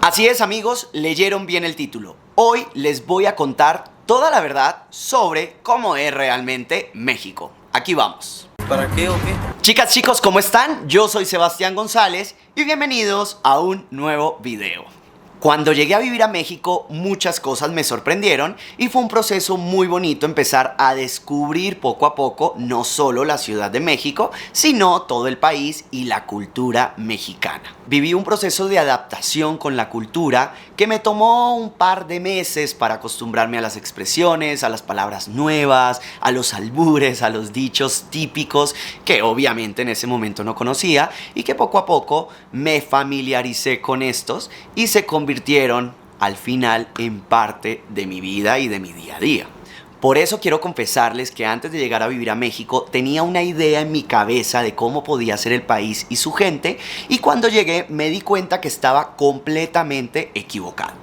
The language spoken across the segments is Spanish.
Así es, amigos, leyeron bien el título. Hoy les voy a contar toda la verdad sobre cómo es realmente México. Aquí vamos. ¿Para qué o qué? Chicas, chicos, ¿cómo están? Yo soy Sebastián González y bienvenidos a un nuevo video. Cuando llegué a vivir a México, muchas cosas me sorprendieron y fue un proceso muy bonito empezar a descubrir poco a poco no solo la Ciudad de México, sino todo el país y la cultura mexicana. Viví un proceso de adaptación con la cultura que me tomó un par de meses para acostumbrarme a las expresiones, a las palabras nuevas, a los albures, a los dichos típicos que obviamente en ese momento no conocía y que poco a poco me familiaricé con estos y se convirtieron al final en parte de mi vida y de mi día a día. Por eso quiero confesarles que antes de llegar a vivir a México tenía una idea en mi cabeza de cómo podía ser el país y su gente, y cuando llegué me di cuenta que estaba completamente equivocado.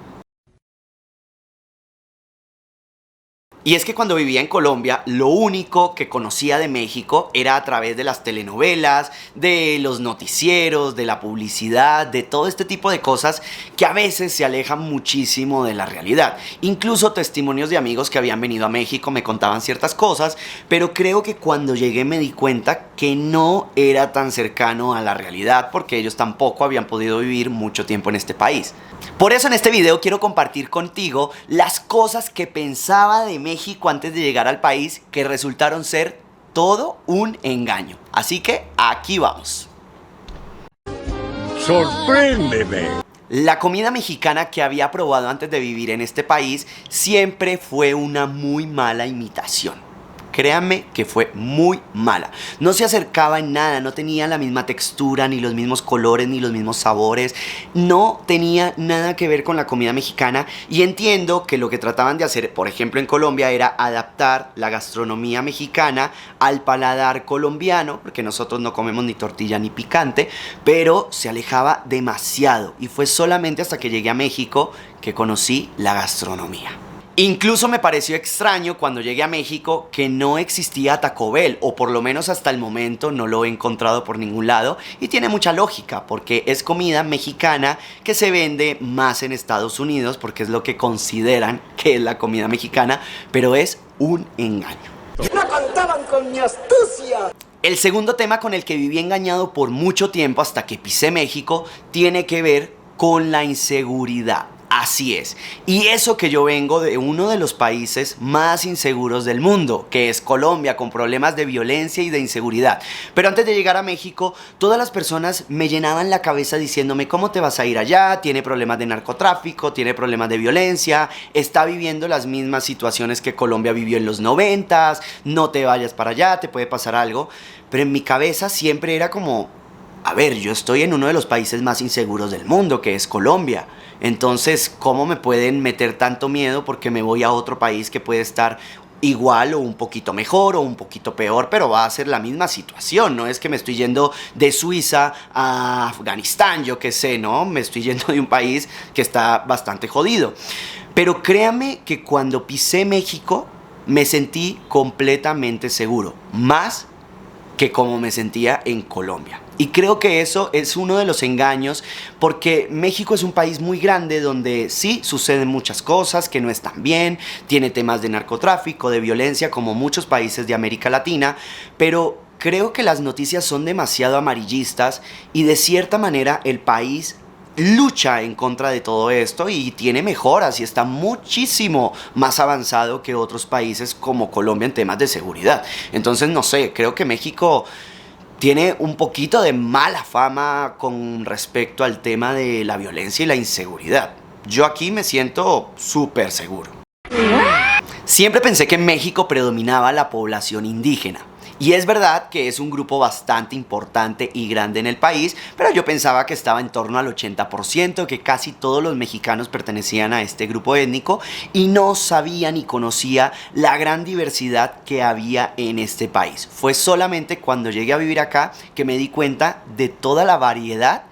Y es que cuando vivía en Colombia, lo único que conocía de México era a través de las telenovelas, de los noticieros, de la publicidad, de todo este tipo de cosas que a veces se alejan muchísimo de la realidad. Incluso testimonios de amigos que habían venido a México me contaban ciertas cosas, pero creo que cuando llegué me di cuenta que no era tan cercano a la realidad porque ellos tampoco habían podido vivir mucho tiempo en este país. Por eso en este video quiero compartir contigo las cosas que pensaba de México antes de llegar al país que resultaron ser todo un engaño. Así que aquí vamos. ¡Sorpréndeme! La comida mexicana que había probado antes de vivir en este país siempre fue una muy mala imitación. Créanme que fue muy mala. No se acercaba en nada, no tenía la misma textura, ni los mismos colores, ni los mismos sabores. No tenía nada que ver con la comida mexicana y entiendo que lo que trataban de hacer, por ejemplo en Colombia, era adaptar la gastronomía mexicana al paladar colombiano, porque nosotros no comemos ni tortilla ni picante, pero se alejaba demasiado y fue solamente hasta que llegué a México que conocí la gastronomía. Incluso me pareció extraño cuando llegué a México que no existía Taco Bell, o por lo menos hasta el momento no lo he encontrado por ningún lado, y tiene mucha lógica porque es comida mexicana que se vende más en Estados Unidos porque es lo que consideran que es la comida mexicana, pero es un engaño. ¡No contaban con mi astucia! El segundo tema con el que viví engañado por mucho tiempo hasta que pisé México tiene que ver con la inseguridad. Así es, y eso que yo vengo de uno de los países más inseguros del mundo, que es Colombia, con problemas de violencia y de inseguridad. Pero antes de llegar a México, todas las personas me llenaban la cabeza diciéndome: ¿cómo te vas a ir allá? Tiene problemas de narcotráfico, tiene problemas de violencia, está viviendo las mismas situaciones que Colombia vivió en los 90s, no te vayas para allá, te puede pasar algo. Pero en mi cabeza siempre era como: a ver, yo estoy en uno de los países más inseguros del mundo, que es Colombia. Entonces, ¿cómo me pueden meter tanto miedo porque me voy a otro país que puede estar igual o un poquito mejor o un poquito peor, pero va a ser la misma situación? No es que me estoy yendo de Suiza a Afganistán, yo qué sé, ¿no? Me estoy yendo de un país que está bastante jodido. Pero créame que cuando pisé México me sentí completamente seguro, más que como me sentía en Colombia. Y creo que eso es uno de los engaños, porque México es un país muy grande donde sí suceden muchas cosas que no están bien, tiene temas de narcotráfico, de violencia, como muchos países de América Latina, pero creo que las noticias son demasiado amarillistas y de cierta manera el país lucha en contra de todo esto y tiene mejoras y está muchísimo más avanzado que otros países como Colombia en temas de seguridad. Entonces, no sé, creo que México tiene un poquito de mala fama con respecto al tema de la violencia y la inseguridad. Yo aquí me siento súper seguro. Siempre pensé que en México predominaba la población indígena. Y es verdad que es un grupo bastante importante y grande en el país, pero yo pensaba que estaba en torno al 80%, que casi todos los mexicanos pertenecían a este grupo étnico y no sabía ni conocía la gran diversidad que había en este país. Fue solamente cuando llegué a vivir acá que me di cuenta de toda la variedad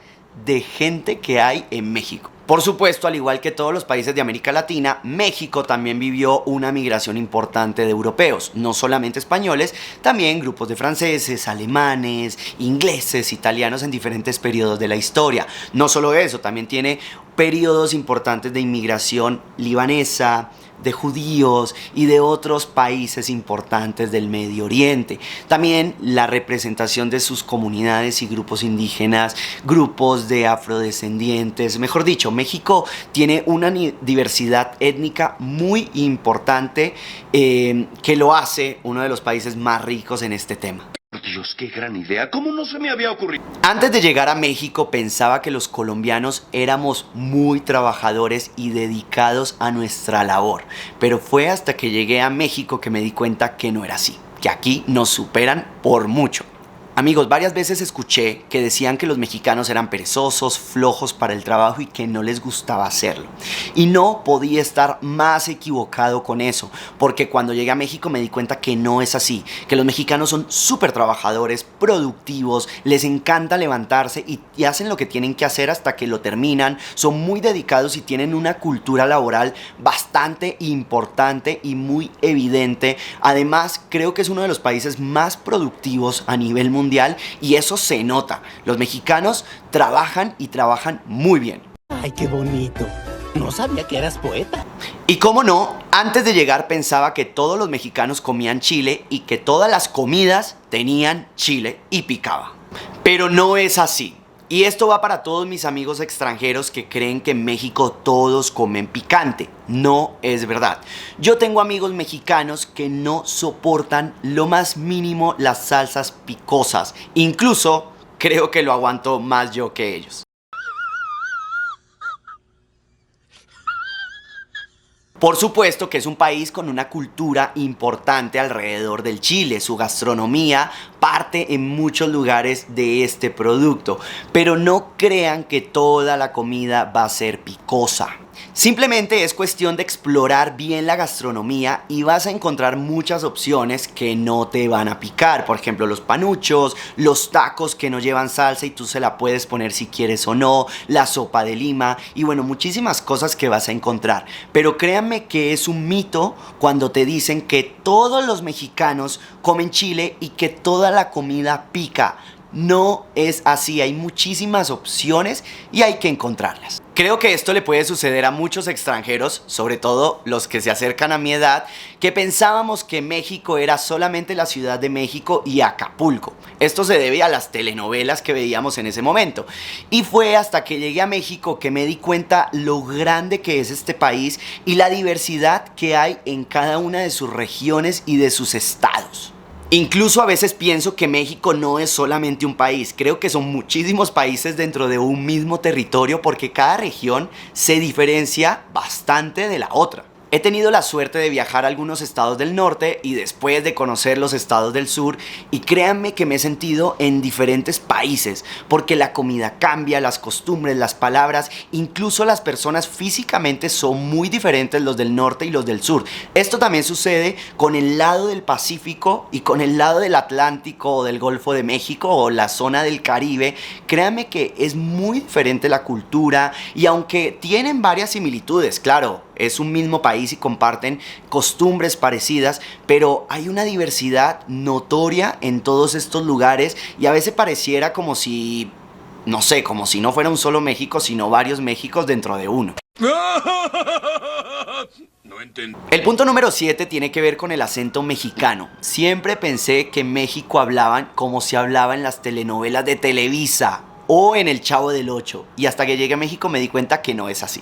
de gente que hay en México. Por supuesto, al igual que todos los países de América Latina, México también vivió una migración importante de europeos, no solamente españoles, también grupos de franceses, alemanes, ingleses, italianos en diferentes periodos de la historia. No solo eso, también tiene periodos importantes de inmigración libanesa, de judíos y de otros países importantes del Medio Oriente. También la representación de sus comunidades y grupos indígenas, grupos de afrodescendientes. Mejor dicho, México tiene una diversidad étnica muy importante que lo hace uno de los países más ricos en este tema. Dios, qué gran idea. ¿Cómo no se me había ocurrido? Antes de llegar a México pensaba que los colombianos éramos muy trabajadores y dedicados a nuestra labor, pero fue hasta que llegué a México que me di cuenta que no era así, que aquí nos superan por mucho. Amigos, varias veces escuché que decían que los mexicanos eran perezosos, flojos para el trabajo y que no les gustaba hacerlo. Y no podía estar más equivocado con eso, porque cuando llegué a México me di cuenta que no es así, que los mexicanos son súper trabajadores, productivos, les encanta levantarse y hacen lo que tienen que hacer hasta que lo terminan, son muy dedicados y tienen una cultura laboral bastante importante y muy evidente. Además, creo que es uno de los países más productivos a nivel mundial. Y eso se nota. Los mexicanos trabajan y trabajan muy bien. Ay, qué bonito. No sabía que eras poeta. Y cómo no, antes de llegar pensaba que todos los mexicanos comían chile y que todas las comidas tenían chile y picaba. Pero no es así. Y esto va para todos mis amigos extranjeros que creen que en México todos comen picante. No es verdad. Yo tengo amigos mexicanos que no soportan lo más mínimo las salsas picosas. Incluso creo que lo aguanto más yo que ellos. Por supuesto que es un país con una cultura importante alrededor del chile. Su gastronomía parte en muchos lugares de este producto. Pero no crean que toda la comida va a ser picosa. Simplemente es cuestión de explorar bien la gastronomía y vas a encontrar muchas opciones que no te van a picar. Por ejemplo, los panuchos, los tacos que no llevan salsa y tú se la puedes poner si quieres o no, la sopa de lima y bueno, muchísimas cosas que vas a encontrar. Pero créanme que es un mito cuando te dicen que todos los mexicanos comen chile y que toda la comida pica. No es así, hay muchísimas opciones y hay que encontrarlas. Creo que esto le puede suceder a muchos extranjeros, sobre todo los que se acercan a mi edad, que pensábamos que México era solamente la Ciudad de México y Acapulco. Esto se debe a las telenovelas que veíamos en ese momento. Y fue hasta que llegué a México que me di cuenta lo grande que es este país y la diversidad que hay en cada una de sus regiones y de sus estados. Incluso a veces pienso que México no es solamente un país, creo que son muchísimos países dentro de un mismo territorio porque cada región se diferencia bastante de la otra. He tenido la suerte de viajar a algunos estados del norte y después de conocer los estados del sur y créanme que me he sentido en diferentes países porque la comida cambia, las costumbres, las palabras, incluso las personas físicamente son muy diferentes los del norte y los del sur. Esto también sucede con el lado del Pacífico y con el lado del Atlántico o del Golfo de México o la zona del Caribe. Créanme que es muy diferente la cultura y aunque tienen varias similitudes, claro, es un mismo país y comparten costumbres parecidas, pero hay una diversidad notoria en todos estos lugares y a veces pareciera como si, no sé, como si no fuera un solo México, sino varios Méxicos dentro de uno. No entiendo. El punto número 7 tiene que ver con el acento mexicano. Siempre pensé que en México hablaban como se hablaba en las telenovelas de Televisa o en El Chavo del Ocho, y hasta que llegué a México me di cuenta que no es así.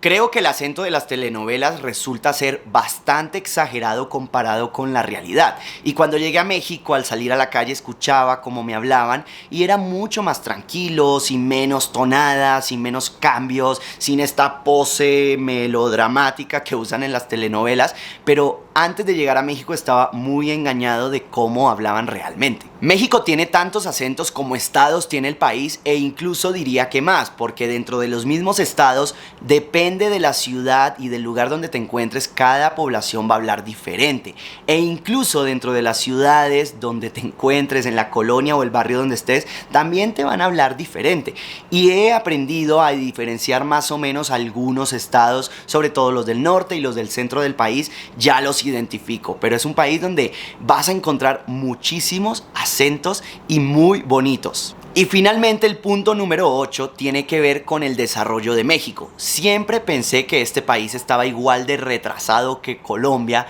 Creo que el acento de las telenovelas resulta ser bastante exagerado comparado con la realidad. Y cuando llegué a México, al salir a la calle escuchaba cómo me hablaban y era mucho más tranquilo, sin menos tonadas, sin menos cambios, sin esta pose melodramática que usan en las telenovelas. Pero antes de llegar a México estaba muy engañado de cómo hablaban realmente. México tiene tantos acentos como estados tiene el país e incluso diría que más, porque dentro de los mismos estados depende de la ciudad y del lugar donde te encuentres, cada población va a hablar diferente. E incluso dentro de las ciudades donde te encuentres, en la colonia o el barrio donde estés, también te van a hablar diferente. Y he aprendido a diferenciar más o menos algunos estados, sobre todo los del norte y los del centro del país, ya los identifico. Pero es un país donde vas a encontrar muchísimos acentos y muy bonitos. Y finalmente el punto número 8 tiene que ver con el desarrollo de México. Siempre pensé que este país estaba igual de retrasado que Colombia.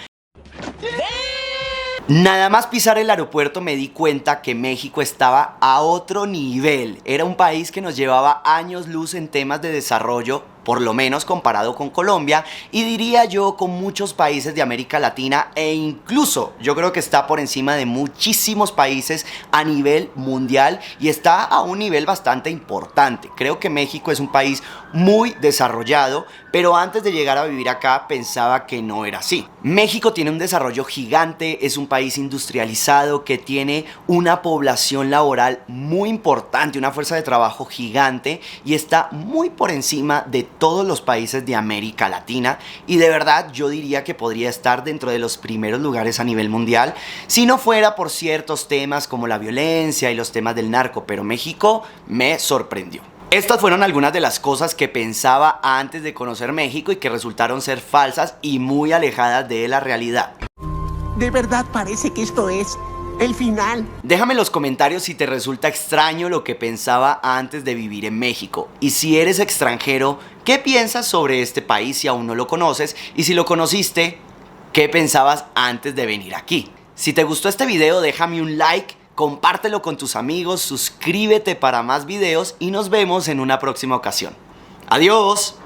Nada más pisar el aeropuerto me di cuenta que México estaba a otro nivel. Era un país que nos llevaba años luz en temas de desarrollo, por lo menos comparado con Colombia, y diría yo con muchos países de América Latina, e incluso yo creo que está por encima de muchísimos países a nivel mundial y está a un nivel bastante importante. Creo que México es un país muy desarrollado, pero antes de llegar a vivir acá pensaba que no era así. México tiene un desarrollo gigante, es un país industrializado que tiene una población laboral muy importante, una fuerza de trabajo gigante, y está muy por encima de todos los países de América Latina, y de verdad yo diría que podría estar dentro de los primeros lugares a nivel mundial si no fuera por ciertos temas como la violencia y los temas del narco, pero México me sorprendió. Estas fueron algunas de las cosas que pensaba antes de conocer México y que resultaron ser falsas y muy alejadas de la realidad. De verdad parece que esto es el final. Déjame en los comentarios si te resulta extraño lo que pensaba antes de vivir en México. Y si eres extranjero, ¿qué piensas sobre este país si aún no lo conoces? Y si lo conociste, ¿qué pensabas antes de venir aquí? Si te gustó este video, déjame un like, compártelo con tus amigos, suscríbete para más videos y nos vemos en una próxima ocasión. ¡Adiós!